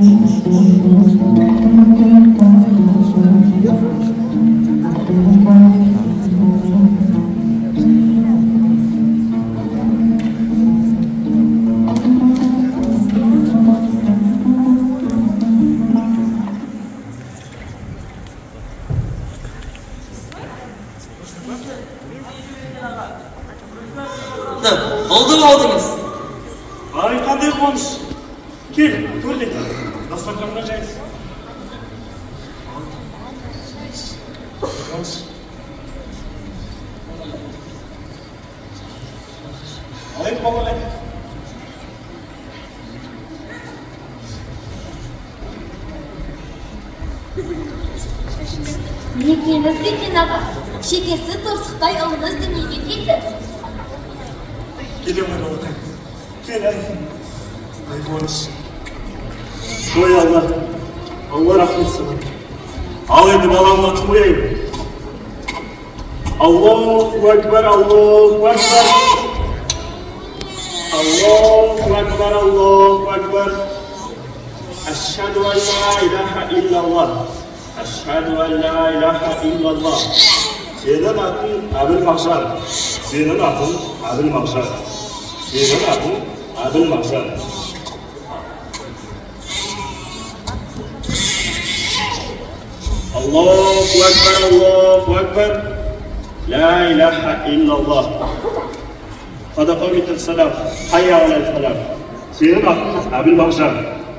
Oldu mu oldunuz? Ay kanday konuş. Gel, dur de. Dastırkanına cayız. Konuş. Alayım baba lan. Nekеңізге жинап, шекесі торсықтай ұлыңыз дүниеге келді. Gidiyorum ben oğlum. Gel ay. Ay konuş. Koy Allah. Allah rahmet sana. Al endi balamla tumulayım. Allahu Ekber, Allahu Ekber. Allahu Ekber, Allahu Ekber. Eşhedü en la ilahe illallah. Eşhedü en la ilahe illallah. Senin adın Abil Mahşer. Senin adın Abil Mahşer. Senin adın Abil Mahşer. Allahu Ekber, Allahu Ekber. La ilahe illallah. Kada kavmitel selam. Hayya alel selam. Senin adın Abil Mahşer.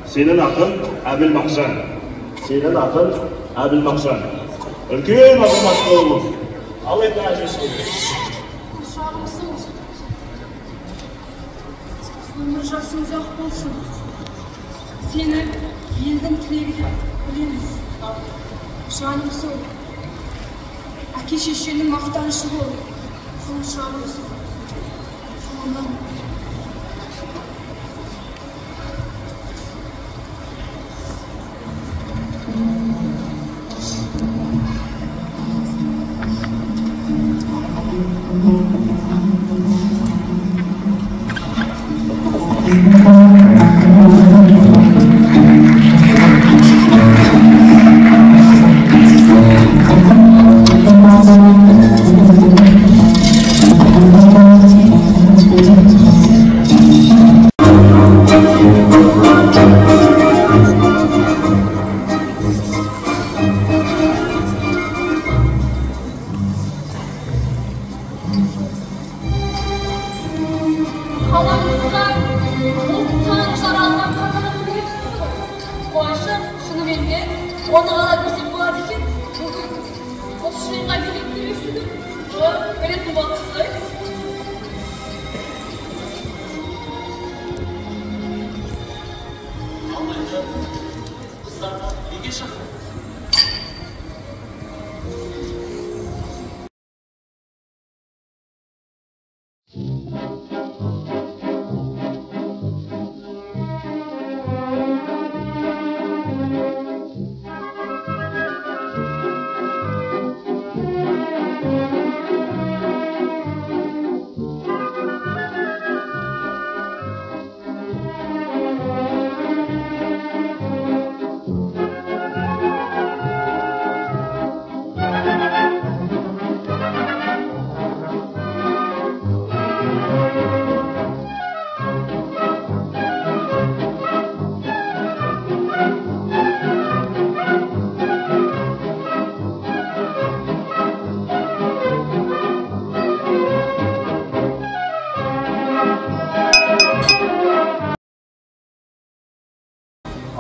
Senin adın Abil Mahşer. Senin adın Abil Mahşer. Ülkün adın Mahşer olur. Al etti acısı olur. Ömür жасың ұзақ болсын. Сені елдің тілегі деп білеміз. Жаным сол. Әке шешенің мақтанышы бол. Жаным сол. Сонdan. Қаламызға ұлттан жаралған қазанын беріпсіз ғой. Қуанышы, шынымен де оны ғана көрсек болады екен. Осы жиынға келіп келесіз. Көретін болыңыз ғой. Алмайынша қыздар неге шықты?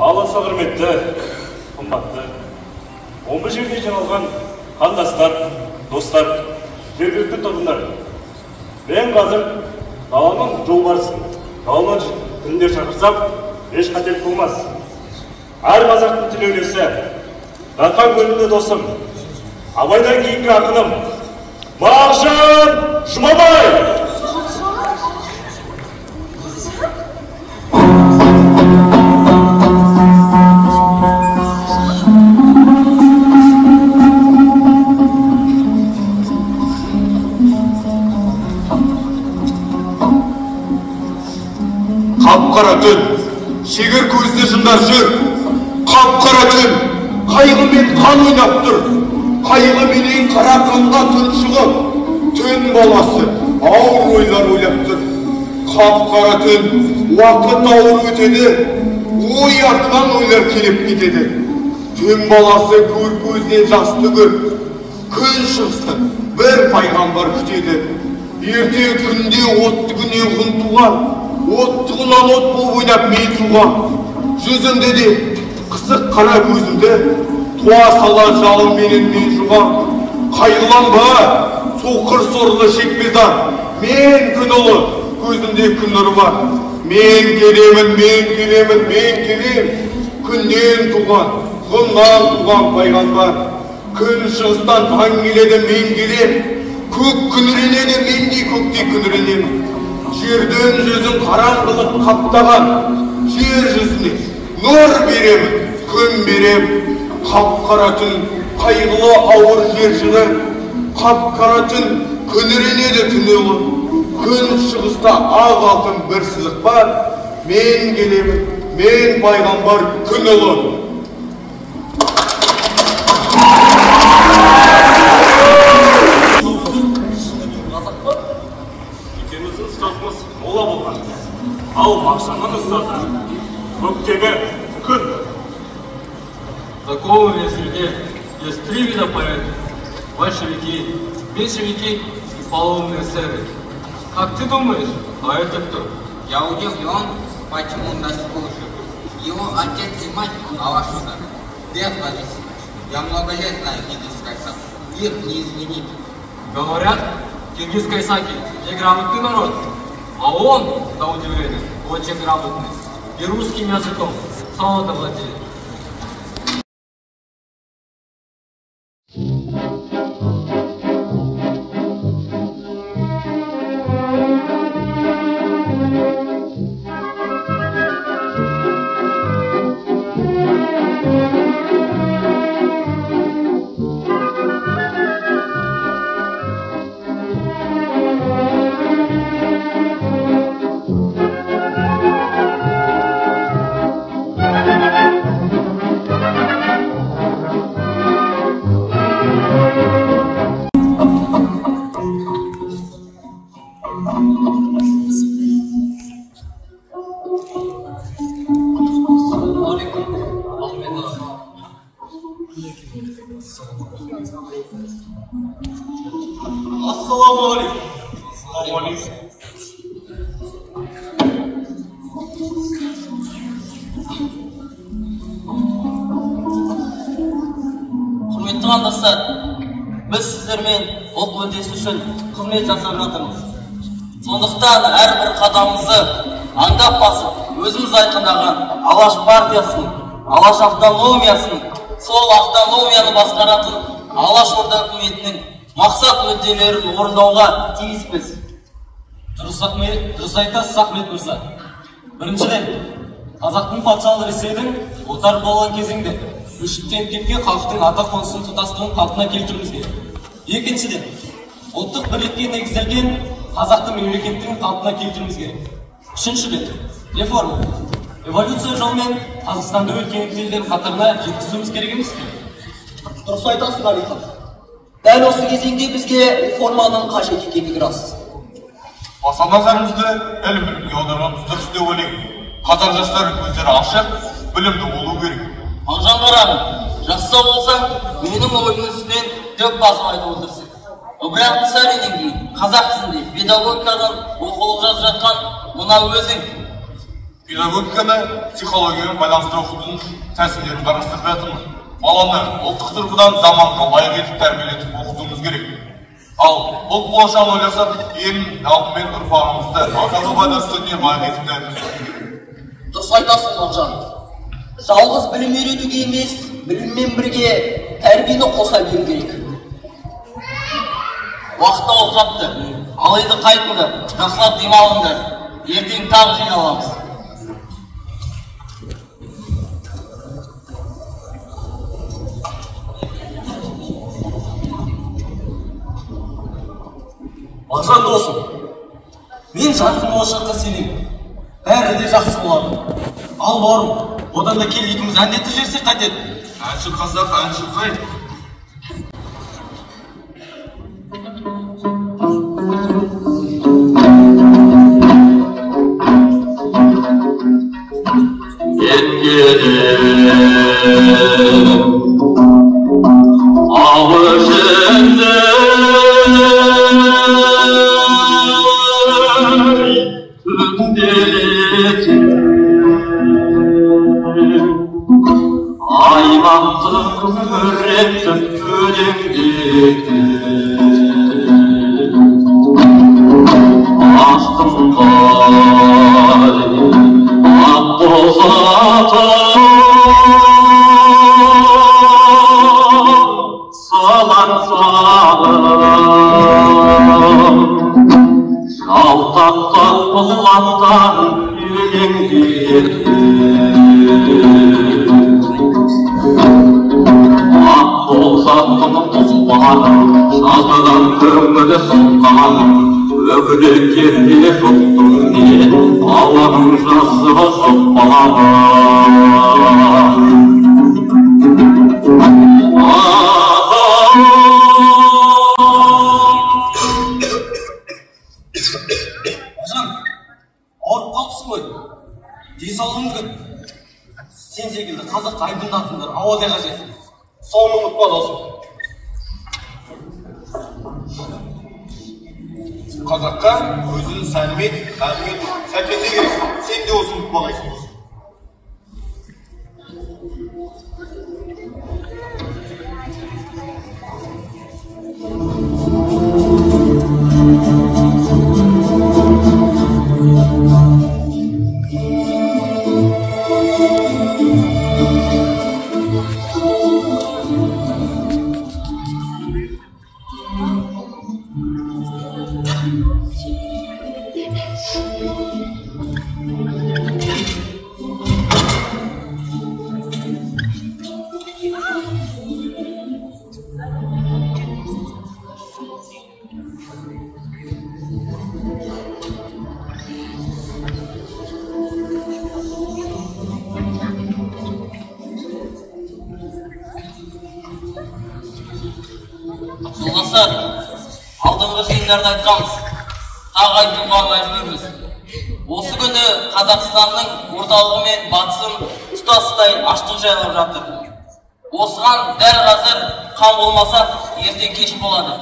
Аласа құрметті, қымбатты, 15 жерге жиналған қандастар, достар, жергілікті тұрғындар. Мен қазір даланың жолбарысын, даланың күндер шақырсам, еш қателік болмас. Әр қазақтың тілеулесі, жатқан көлінде досым, абайдан кейінгі ақыным, Мағжан Жұмабай! Қап-қара түн, шегір көзді жындар жүр. Қап-қара түн, қайғы мен қан ойнап тұр. Қайғы менен қара қанға тұншығып, түн баласы ауыр ойлар ойлап тұр. Қап-қара түн, уақыт ауыр өтеді, ой артқан ойлар келіп кетеді. Түн баласы көр көзінен жас төгіп, күн шығысты бір пайғамбар күтеді. Ерте күнде отты күннен күн туған, оттығынан от болып ойнап мен туған. Жүзімде де қысық қара көзімді, туа сала жалын менен мен жуған. Қайғыланба, соқыр сорлы шекпезар, мен күн ұлы, көзімде күн нұры бар. Мен келемін, күннен туған, құмнан туған пайғамбар. Күн шығыстан таң келеді, мен келем, көк күңіренеді, мендей көктей күңіренем. Жерден жүзін қараңғылық қаптаған, жер жүзіне нұр беремін, күн берем. Қап-қара түн, қайғылы ауыр жер жыры, қап-қара түн, күңіренеді түні ұлы. Күн шығыста ақ алтын бір сызық бар, мен келемін, мен пайғамбар күн ұлы. Екеуміздің ұстазымыз мола болған. Ал Мағжанның ұстазы көктегі күн. В таком среде есть 3 вида поэтов: большевики, меньшевики и полоумные эсеры. Как ты думаешь, а это кто? Я удивлен, почему он нас слушает. Его отец и мать Алашуда, без Владимирович. Я много лет знаю киргизский язык. Их не изменить. Говорят, киргиз-кайсаки неграмотный народ, а он, на удивление, очень грамотный и русским языком солодно владеет. Құрметті қандастар, біз сіздермен ұлт мүддесі үшін қызмет жасап жатырмыз. Сондықтан әрбір қадамымызды аңдап басып, өзіміз айқындаған Алаш партиясының, Алаш автономиясының, сол автономияны басқаратын Алаш орда үкіметінің мақсат мүдделерін орындауға тиіспіз. Дұрыс айтасыз, Ахмет мырза. Біріншіден, қазақтың патшалық Ресейдің отар болған кезеңде өшіктеніп кеткен халықтың ата қонысын тұтастығын қалпына келтіруіміз керек. Екіншіден, ұлттық бірлікке негізделген қазақтың мемлекеттігін қалпына келтіруіміз керек. Үшіншіден, реформа. Эволюция жолымен Қазақстанды өркениетті елдер қатарына жеткізуіміз керек емес пе? Дұрыс айтасың, Алихан. Дәл осы кезеңде бізге реформаның қажет екендігі рас. Баса назарымызды ілім-білімге аударғанымыз дұрыс деп ойлаймын. Қатар жастардың көздері ашық, білімді болу керек. Мағжан қарағым, жасса болсаң, менің ойымның үстінен дөп басып айтып отырсың. Бірақ сәлінен кейін қазақ тілінде педагогикадан оқулық жазып жатқан мына өзің. Педагогиканы психологиямен байланыстыра оқытудың тәсілдерін қарастырып жатырмын. Баланы ұлттық тұрғыдан заманға лайық етіп тәрбиелетіп оқытуымыз керек. Ал ұлт болашағын ойласақ, ең алдымен ұрпағымызды ақылы пайдасына лайық етіп тәрбиелеу. Дұрыс айтасың, Мағжан. Жалғыз білім үйретуге емес, біліммен бірге тәрбиені қоса беру керек. Уақытта ол қапты. Алайда қайтыңдар, жақсылап демалыңдар. Ертең тағы жиналамыз. Мағжан досым, мен жарқын болашаққа сенемін. Бәрі де жақсы болады. Ал бауырым, одан да кел екеуміз әндетіп жіберсек қайтеді. Әнші қазақ, әнші қай. Сен секілді қазақ айбындатындар ауадай қажет. Соны ұмытпа досым. Қазаққа өзінің сәнімен, әнімен сәкенде керек. Сен де осы ұмытпағайсың. Жолдастар, алдыңғы жиындарда айтқанбыз, тағы айтуға мәжбүрміз. Осы күні Қазақстанның орталығы мен батысын тұтастай аштық жайлап жатыр. Осыған дәл қазір қан болмаса, ертең кеш болады.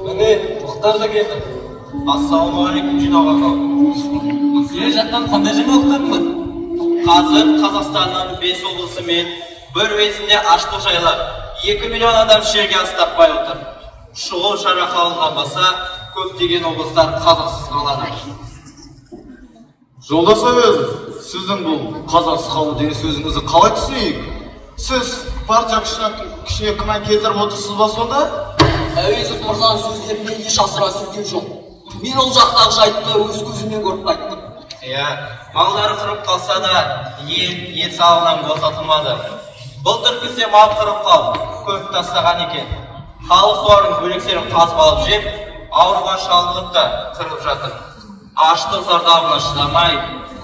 Міне, Мұхтар да келді. Ассалаумағалейкум жинағаға. Сен жақтан қандай жаңалықтардың? Қазір Қазақстанның 5 облысы мен бір уезінде аштық жайлап 2 миллион адам шерге ас таппай отыр. Шұғыл шара қабылданбаса, көптеген облыстар қазықсыз қалады. Жолдас Әуезов, сіздің бұл қазақсыз қалу деген сөзіңізді қалай түсінейік? Сіз партия күшіне күмән келтіріп отырсыз ба сонда? Әуезов мырзаның сөздерінде еш асыра сөздер жоқ. Мен ол жақтағы жайтты өз көзіммен көріп қайттым. Малдары қырып қалса да, ет салынан босатылмады. Былтыр күзде мал қырып қалып, көп тастаған екен. Халық солардың бөлексерін қазып алып жеп, ауруға шалдығып та қырып жатыр. Аштық зардабына шыдамай,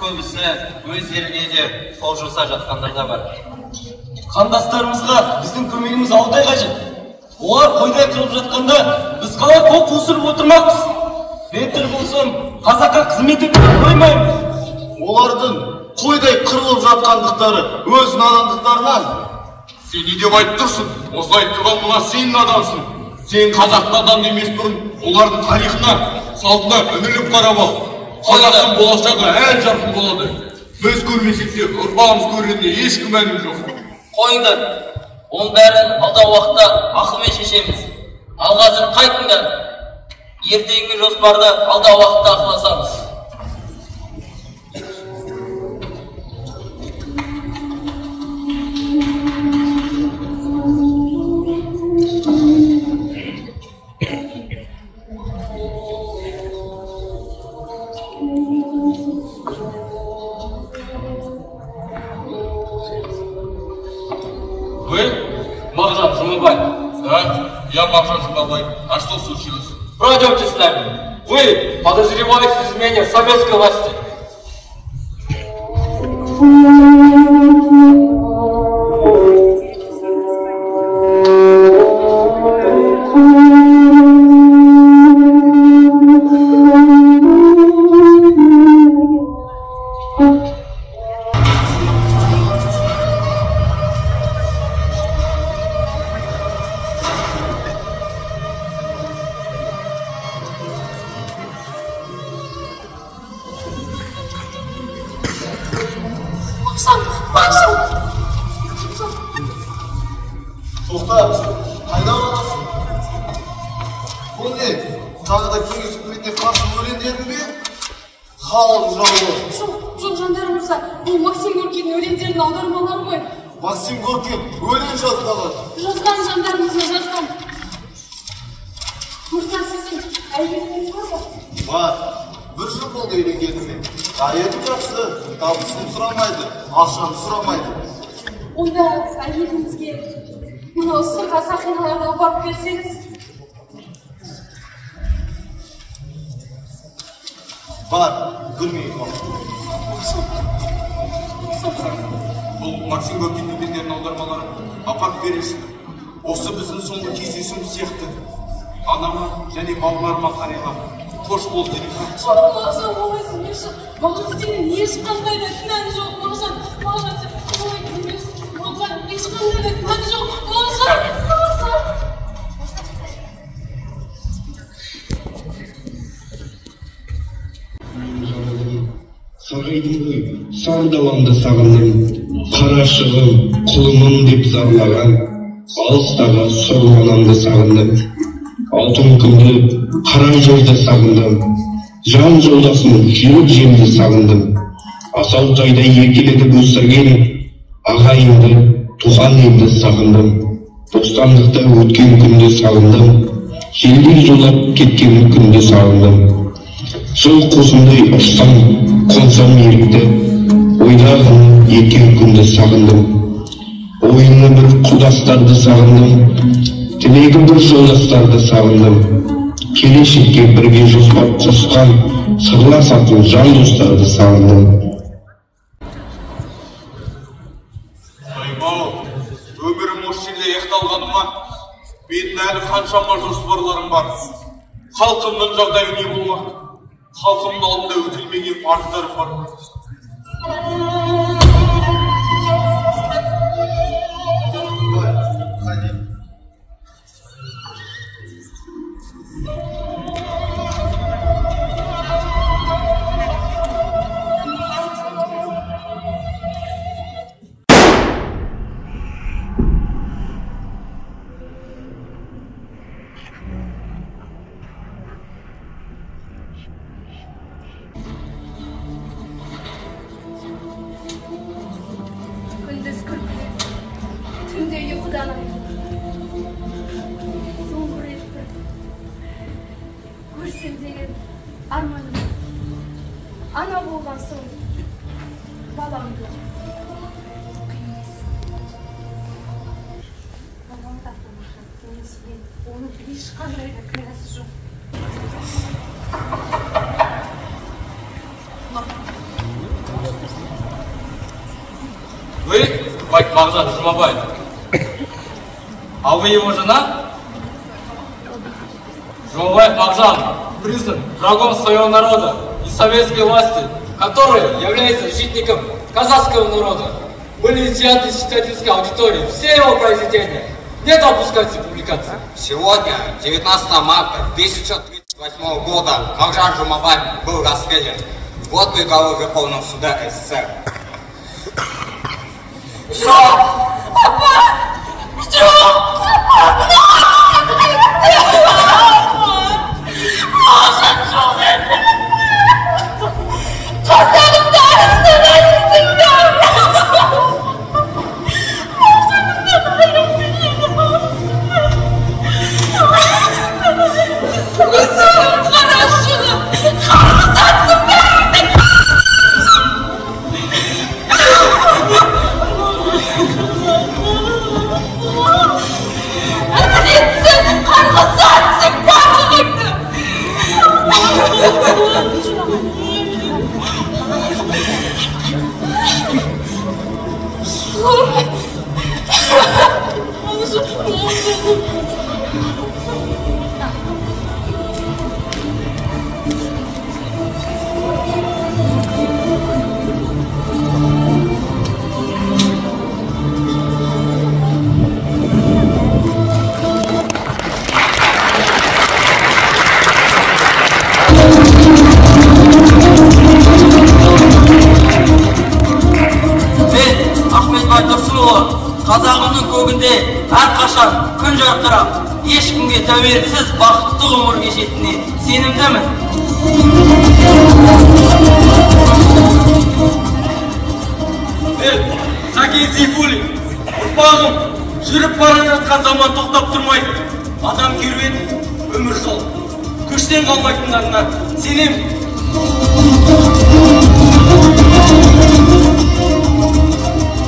көбісі өздеріне де қол жұмса жатқандар да бар. Қандастарымызға біздің көмегіміз аудай қажет. Олар қойдай қырып жатқанда, біз қалай қол қусырып отырмақпыз? Мен тірі болсам, қазаққа қызмет етіп қоймаймын. Олардың қойдай қырылып жатқандықтары өз надандықтарынан. Сен не деп айтып тұрсың? Осы айтып тұрған мына сен надансың. Сен қазақты адам емес бұрын олардың тарихына, салтына үңіліп қарап ал. Қазақтың болашағы әл жарқын болады. Біз көрмесек те ұрпағымыз көретініне еш күмәнім жоқ. Қойыңдар, оның бәрін алдағы уақытта ақылмен шешеміз. Ал қазір қайтыңдар. Ертеңгі жоспарды алдағы уақытта ақылдасамыз. Вы? Мағжан Жұмабай. Я Мағжан Мағжан Жұмабай, а что случилось? Пройдемте с нами. Вы подозреваете в измене советской власти. Максим Горкин өлең жазған. Жазған жандарымызға жазған. Мырза, сіздің әйеліңіз бар ма? Бар. 1 жыл болды үйленгеніме. Әйелім жақсы, табысын сұрамайды, ақшаны сұрамайды. Онда әйеліңізге мұны сырға сақиналарына барып берсеңіз. Бар, білмейді. Бұл Максим Горкин өлеңдерінің аудармаларын апарып бересің. Осы біздің соңғы кездесуіміз сияқты. Анама және балаларыма қарайлап, қош бол деді. Мағжан, олай демеші. Мағжан, сенің ешқандай да кінәң жоқ. Мағжан, сен олай демеші. Мағжан, ешқандай да кінәң жоқ. Мағжан. Сағайдың ғой, сар даламды сағындым, қарашығым, құлымым деп зарлаған, алыстағы сорланамды сағындым. Алтын күнді, қара жерді сағындым, жан жолдасын жүрек жерді сағындым. Асау тайда еркелетіп өсірген, ағайынды, туған елді сағындым. Бостандықта өткен күнді сағындым, желдей жолап кеткен күнді сағындым. Жыл қосындай ұшсам, қонсам ерікті, ойдағын еткен күнді сағындым. Ойыны бір құдастарды сағындым, тілегі бір жолдастарды сағындым. Келешекке бірге жоспар қосқан, сырласатын жан достарды сағындым. Аймау, өмірім осы жерде аяқталғаныма, менің әлі қаншама жоспарларым бар. Халқымның жағдайы не болмақ? Халқымның алдында өтілмеген парыздар бар. Gündüz күлкі, түнде ұйқыдан айырылып. Соңғы ретті көрсем деген арманым. Ана болған соң баламды қимес. Балам да тамаша, оның ешқандай да кінәсі жоқ. Вы, Мағжан Жұмабай, а вы его жена? Жұмабай Мағжан признан врагом своего народа и советской власти, который является защитником казахского народа. Были изъяты из читательской аудитории все его произведения. Не допускайте публикации. Сегодня, 19 марта 1938 года, Мағжан Жұмабай был расстрелян. Вот приговор Верховного суда СССР. Что? Папа! Что? жарқырап, ешкімге тәуелсіз бақытты ғұмыр кешетініне сенімдімін. Сәкен Сейфуллин, ұрпағым, жүріп бара жатқан заман тоқтап тұрмайды. Адам керуені, өмір жолы. Көштен қалмайтындарына сенем.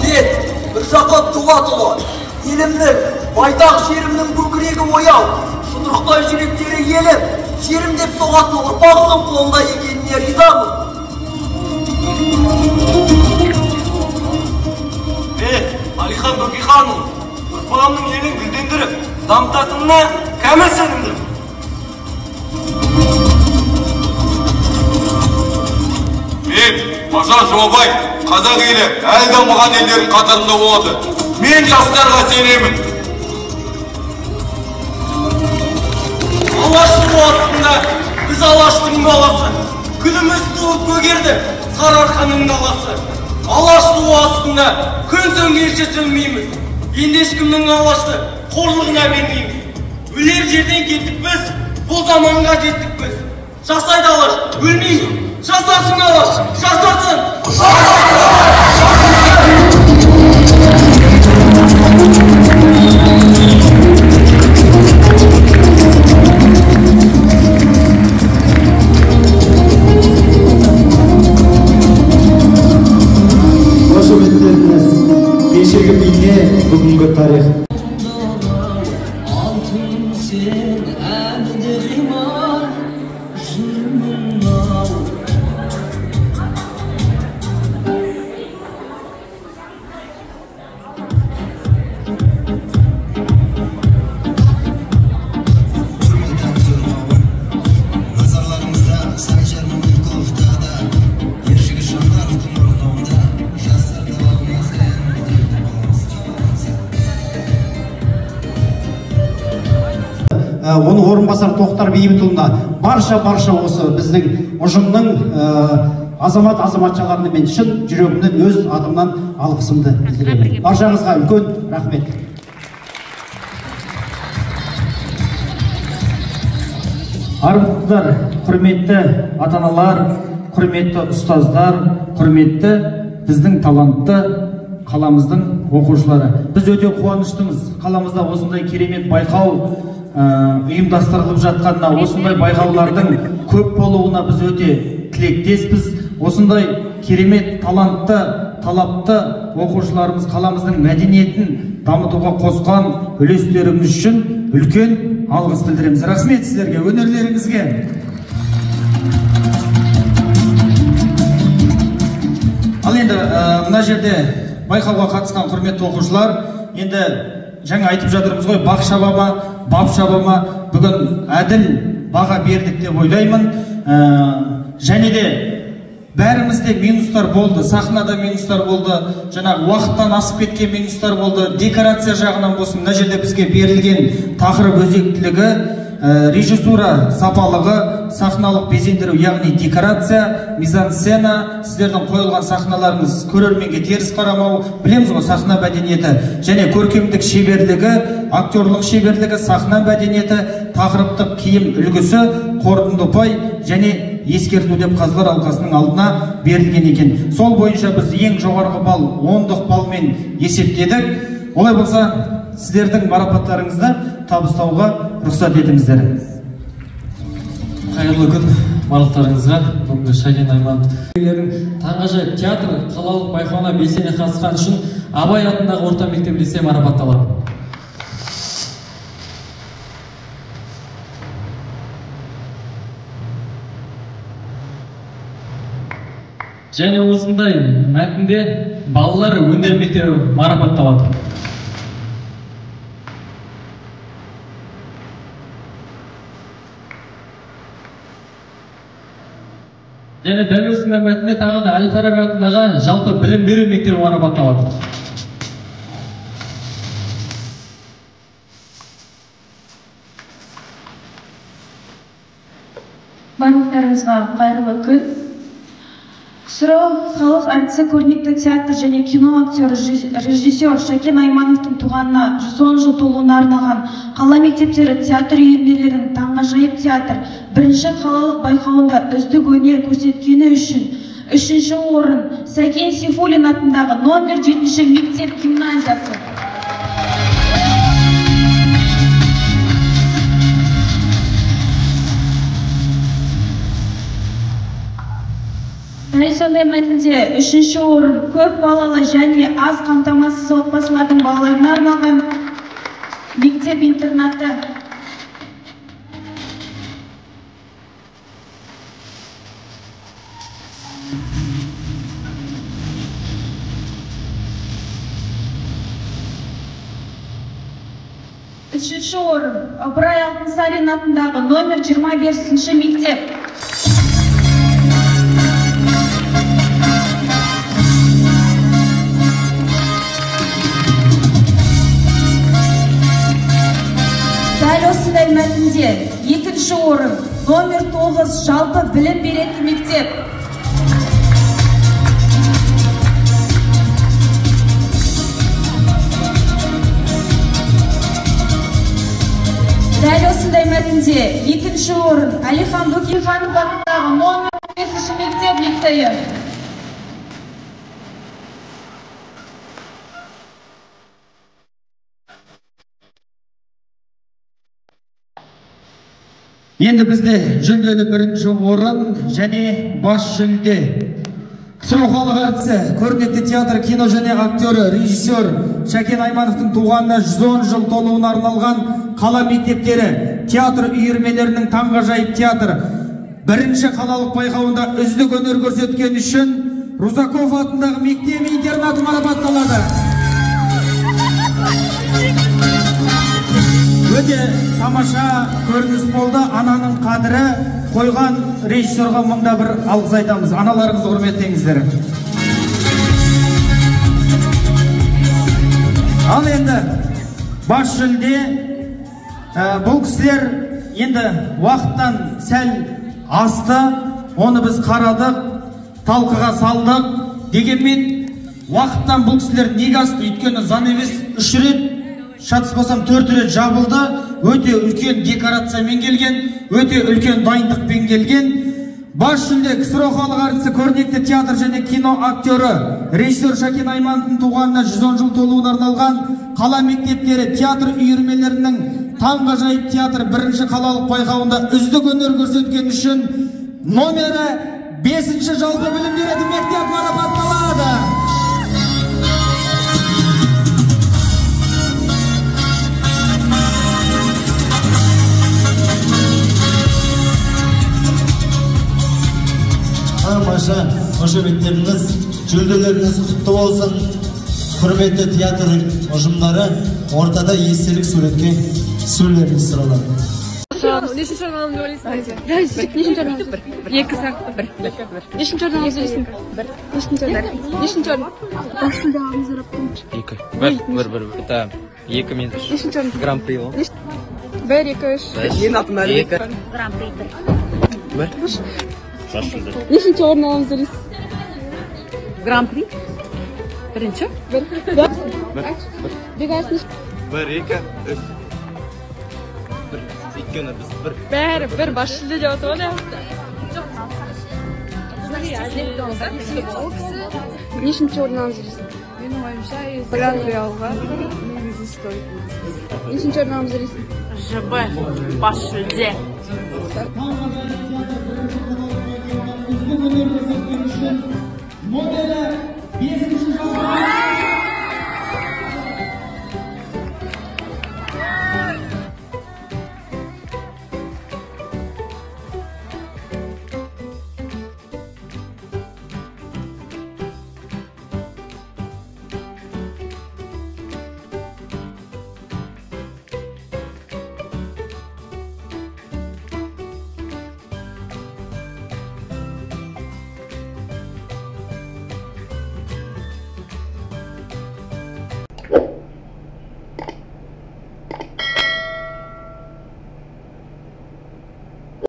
Мен Міржақып Дулатұлы, елімнің, байтақ жерімнің көкірегі ояу, жұдырықтай жүректері елім, жерім деп соғатын ұрпағының қолында екеніне ризамын. Алихан Бөкейханұлы, ұрпағымның елін гүлдендіріп, дамытатынына кәміл сенімдімін. Мен, Мағжан Жұмабай, қазақ елі әлі дамыған елдердің қатарында болады. Мен жастарға сенемін. Алаштың уақытында біз Алаштың баласы, күніміз туып көгерді, Сарыарқаның даласы. Алашты уақытында күн сөнгенше сөнбейміз. Енді ешкімнің Алашты қорлығына бермейміз. Өлер жерден кеттік біз, бұл заманға жеттік біз. Жасайды Алаш, өлмейміз. Жасасын Алаш, жасасын! Кешегі бейне бүгінгі тарих. Оны орынбасар Тоқтар Бейбітұлына барша осы біздің ұжымның азаматшаларына мен шын жүрегімнен өз атымнан алғысымды білдіремін. Баршаңызға үлкен рахмет. Армысыздар, құрметті ата-аналар, құрметті ұстаздар, құрметті біздің талантты қаламыздың оқушылары. Біз өте қуаныштымыз. Қаламызда осындай керемет байқау ұйымдастырылып жатқанына, осындай байқаулардың көп болуына біз өте тілектеспіз. Осындай керемет талантты, талапты оқушыларымыз қаламыздың мәдениетін дамытуға қосқан үлестеріңіз үшін үлкен алғыс білдіреміз. Рахмет сіздерге, өнерлеріңізге. Ал енді мына жерде байқауға қатысқан құрметті оқушылар, енді жаңа айтып жатырмыз ғой, бақ шабама, бап шабама, бүгін әділ баға бердік деп ойлаймын. Және де бәрімізде минустар болды, сахнада минустар болды, жаңағы уақыттан асып кеткен минустар болды, декорация жағынан болсын, мына жерде бізге берілген тақырып өзектілігі, режиссура сапалығы, сахналық безендіру, яғни декорация, мизансцена, сіздердің қойылған сахналарыңыз көрерменге теріс қарамау, білеміз ғой, сахна мәдениеті, және көркемдік шеберлігі, актерлық шеберлігі, сахна мәдениеті, тақырыптық киім үлгісі, қорытынды ұпай және ескерту деп қазылар алқасының алдына берілген екен. Сол бойынша біз ең жоғарғы балл 10 балмен есептедік. Олай болса, сіздердің марапаттарыңызды табыстауға рұқсат етіңіздер. Қайырлы күн барлықтарыңызға. Бүгінгі Шәкен Айман таңғажайып театр қалалық байқауына белсене қатысқан үшін Абай атындағы орта мектеп лицей марапатталады. Және осындай мәтінде балалар өнер мектебі марапатталады. Және дәл осындай мәтінде тағы да Әл-Фараби атындағы жалпы білім беру мектебі марапатталады. Барлықтарыңызға қайырлы күн. КСРО халық әртісі, көрнекті театр және кино актері, режиссер Шакен Аймановтың туғанына 110 жыл толуына арналған қала мектептері театр үйірмелерінің таңғажайып театр бірінші қалалық байқауында үздік өнер көрсеткені үшін 3-ші орын Сәкен Сейфуллин атындағы номер 7 мектеп гимназиясы. Дәл сондай мәнінде 3-ші орын көп балалы және аз қамтамасыз отбасылардың балаларына арналған мектеп-интернаты. Үшінші орын Ыбырай Алтынсарин атындағы номер 25 мектеп. Дәл осындай мәтінде екінші орын номер 9 жалпы білім беретін мектеп. Дәл осындай мәтінде екінші орын Әлихан Бөкейханов атындағы номер 5 мектеп лицейі. Енді бізде жүлделі бірінші орын және бас жүлде. КСРО халық әртісі, көрнекті театр, кино және актері, режиссер Шакен Аймановтың туғанына 110 жыл толуына арналған қала мектептері, театр үйірмелерінің таңғажайып театр бірінші қалалық байқауында үздік өнер көрсеткен үшін Рузаков атындағы мектеп-интернаты марапатталады. Өте тамаша көрініс болды. Ананың қадірі қойған режиссерға мыңда бір алғыс айтамыз. Аналарыңызды құрметтеңіздер. Ал енді бас жүлде, бұл кісілер енді уақыттан сәл асты, оны біз қарадық, талқыға салдық. Дегенмен уақыттан бұл кісілер неге асты? Өйткені занавес 3 рет, шатыспасам 4 рет жабылды. Өте үлкен декорациямен келген, өте үлкен дайындықпен келген. Бас жүлде КСРО халық әртісі, көрнекті театр және кино актері, режиссер Шакен Аймановтың туғанына 110 жыл толуына арналған қала мектептері, театр үйірмелерінің таңғажайып театр бірінші қалалық байқауында үздік өнер көрсеткен үшін номері 5 жалпы білім беретін мектеп марапатталады. Тамаша, ұжым мектебіңіз, жүлделеріңіз құтты болсын. Құрметті театр ұжымдары, ортада естелік суретке сөйлеріңіз сұралады. Нешінші орын алып ойлайсың? Нешінші орын алып? 2 сұрақ 1. Нешінші орын алып ойлайсың? 1. Нешінші орын? Бас жүлде алыңыз зараппын. 2. 2 мен 3. Нешінші орын? Гран-при ол. 1, 2, 3. Мен атым әлі. 2. Гран-при 1. Нешінші орын аламыз ойлайсың? Гран-при? 1. 1. Бегаш неш? 1, 2, 3. Өйткені біз 1. Бәрі 1 бас жүлде деп отыр ғой. Нешінші орын аламыз ойлайсың? Менің ойымша гран-при алуға негізі стоит. Нешінші орын аламыз ойлайсың? ЖБ бас жүлде. Üzdük öneri görsetmek için modele